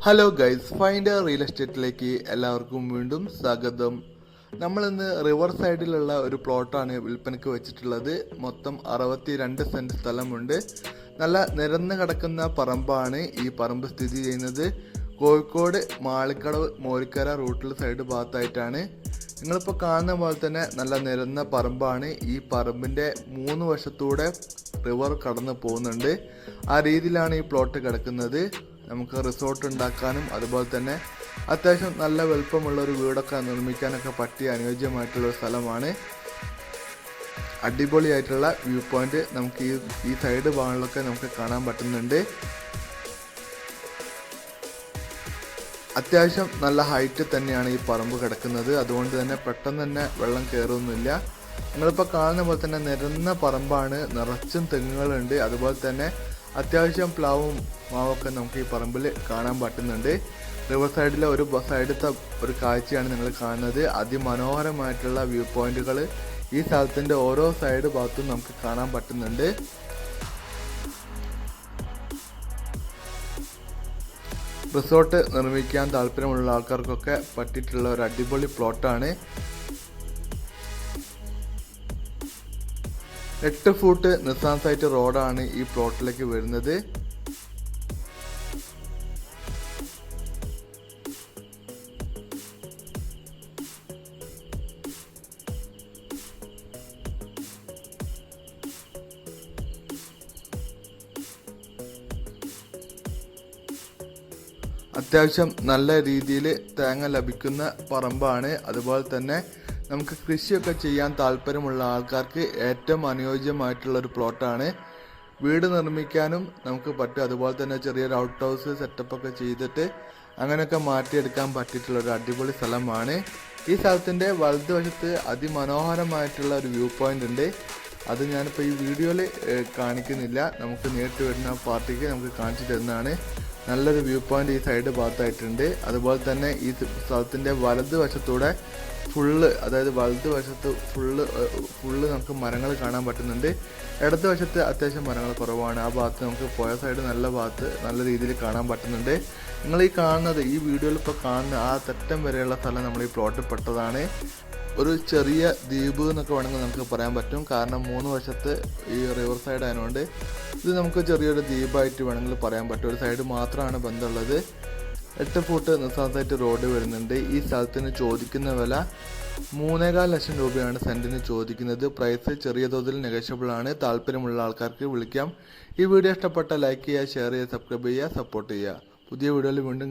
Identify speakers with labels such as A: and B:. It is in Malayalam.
A: ഹലോ ഗൈസ്, ഫൈൻഡ് റിയൽ എസ്റ്റേറ്റിലേക്ക് എല്ലാവർക്കും വീണ്ടും സ്വാഗതം. നമ്മളിന്ന് റിവർ സൈഡിലുള്ള ഒരു പ്ലോട്ടാണ് വിൽപ്പനയ്ക്ക് വെച്ചിട്ടുള്ളത്. മൊത്തം 62 സെന്റ് സ്ഥലമുണ്ട്. നല്ല നിരന്ന് കിടക്കുന്ന പറമ്പാണ് ഈ പറമ്പ് സ്ഥിതി ചെയ്യുന്നത്. കോഴിക്കോട് മാളിക്കടവ് മോരിക്കര റൂട്ടിൽ സൈഡ് ഭാഗത്തായിട്ടാണ്. നിങ്ങളിപ്പോൾ കാണുന്ന പോലെ തന്നെ നല്ല നിരന്ന പറമ്പാണ്. ഈ പറമ്പിൻ്റെ 3 വശത്തൂടെ റിവർ കടന്നു പോകുന്നുണ്ട്. ആ രീതിയിലാണ് ഈ പ്ലോട്ട് കിടക്കുന്നത്. നമുക്ക് റിസോർട്ട് ഉണ്ടാക്കാനും അതുപോലെ തന്നെ അത്യാവശ്യം നല്ല വലുപ്പമുള്ള ഒരു വീടൊക്കെ നിർമ്മിക്കാനൊക്കെ പറ്റിയ അനുയോജ്യമായിട്ടുള്ള ഒരു സ്ഥലമാണ്. അടിപൊളിയായിട്ടുള്ള വ്യൂ പോയിന്റ് നമുക്ക് ഈ സൈഡ് ഭാഗങ്ങളിലൊക്കെ നമുക്ക് കാണാൻ പറ്റുന്നുണ്ട്. അത്യാവശ്യം നല്ല ഹൈറ്റ് തന്നെയാണ് ഈ പറമ്പ് കിടക്കുന്നത്. അതുകൊണ്ട് തന്നെ പെട്ടെന്ന് തന്നെ വെള്ളം കയറുന്നില്ല. നിങ്ങളിപ്പോൾ കാണുന്ന പോലെ തന്നെ നിരന്ന പറമ്പാണ്, നിറച്ചും തെങ്ങുകളുണ്ട്. അതുപോലെ തന്നെ അത്യാവശ്യം പ്ലാവും മാവൊക്കെ നമുക്ക് ഈ പറമ്പിൽ കാണാൻ പറ്റുന്നുണ്ട്. റിവർ സൈഡിലെ ഒരു സൈഡത്തെ ഒരു കാഴ്ചയാണ് നിങ്ങൾ കാണുന്നത്. അതിമനോഹരമായിട്ടുള്ള വ്യൂ പോയിന്റുകൾ ഈ സ്ഥലത്തിൻ്റെ ഓരോ സൈഡ് ഭാഗത്തും നമുക്ക് കാണാൻ പറ്റുന്നുണ്ട്. റിസോർട്ട് നിർമ്മിക്കാൻ താല്പര്യമുള്ള ആൾക്കാർക്കൊക്കെ പറ്റിയിട്ടുള്ള ഒരു അടിപൊളി പ്ലോട്ടാണ്. 8 ഫൂട്ട് നിസാൻ സൈറ്റ് റോഡാണ് ഈ പ്ലോട്ടിലേക്ക് വരുന്നത്. അത്യാവശ്യം നല്ല രീതിയിൽ തേങ്ങ ലഭിക്കുന്ന പറമ്പാണ്. അതുപോലെ തന്നെ നമുക്ക് കൃഷിയൊക്കെ ചെയ്യാൻ താല്പര്യമുള്ള ആൾക്കാർക്ക് ഏറ്റവും അനുയോജ്യമായിട്ടുള്ള ഒരു പ്ലോട്ടാണ്. വീട് നിർമ്മിക്കാനും നമുക്ക് പറ്റും. അതുപോലെ തന്നെ ചെറിയൊരു ഔട്ട് ഹൗസ് സെറ്റപ്പൊക്കെ ചെയ്തിട്ട് അങ്ങനെയൊക്കെ മാറ്റിയെടുക്കാൻ പറ്റിയിട്ടുള്ള ഒരു അടിപൊളി സ്ഥലമാണ്. ഈ സ്ഥലത്തിൻ്റെ വലതുവശത്ത് അതിമനോഹരമായിട്ടുള്ള ഒരു വ്യൂ പോയിന്റ് ഉണ്ട്. അത് ഞാനിപ്പോൾ ഈ വീഡിയോയിൽ കാണിക്കുന്നില്ല. നമുക്ക് നേരിട്ട് വരുന്ന പാർട്ടിക്ക് നമുക്ക് കാണിച്ചു തരുന്നതാണ്. നല്ലൊരു വ്യൂ പോയിന്റ് ഈ സൈഡ് ഭാഗത്തായിട്ടുണ്ട്. അതുപോലെ തന്നെ ഈ സ്ഥലത്തിൻ്റെ വലതുവശത്തൂടെ അതായത് വലതുവശത്ത് ഫുള്ള് നമുക്ക് മരങ്ങൾ കാണാൻ പറ്റുന്നുണ്ട്. ഇടത് വശത്ത് അത്യാവശ്യം മരങ്ങൾ കുറവാണ്. ആ ഭാഗത്ത് നമുക്ക് പോയ സൈഡ് നല്ല രീതിയിൽ കാണാൻ പറ്റുന്നുണ്ട്. നിങ്ങൾ ഈ വീഡിയോയിൽ ഇപ്പോൾ കാണുന്ന ആ തെറ്റം വരെയുള്ള സ്ഥലം നമ്മൾ ഈ പ്ലോട്ടിൽ പെട്ടതാണ്. ഒരു ചെറിയ ദ്വീപ് എന്നൊക്കെ വേണമെങ്കിൽ നമുക്ക് പറയാൻ പറ്റും. കാരണം 3 വശത്ത് ഈ റിവർ സൈഡ് ആയതുകൊണ്ട് ഇത് നമുക്ക് ചെറിയൊരു ദ്വീപായിട്ട് വേണമെങ്കിൽ പറയാൻ പറ്റും. ഒരു സൈഡ് മാത്രമാണ് ബന്ധമുള്ളത്. 8 ഫൂട്ട് നിസാൻ സൈറ്റ് റോഡ് വരുന്നുണ്ട്. ഈ സ്ഥലത്തിന് ചോദിക്കുന്ന വില 3.25 ലക്ഷം രൂപയാണ് സെന്റിന് ചോദിക്കുന്നത്. പ്രൈസ് ചെറിയ തോതിൽ നെഗോഷ്യബിൾ ആണ്. താല്പര്യമുള്ള ആൾക്കാർക്ക് വിളിക്കാം. ഈ വീഡിയോ ഇഷ്ടപ്പെട്ട ലൈക്ക് ചെയ്യുക, ഷെയർ ചെയ്യുക, സബ്സ്ക്രൈബ് ചെയ്യുക, സപ്പോർട്ട് ചെയ്യുക. പുതിയ വീഡിയോയിൽ വീണ്ടും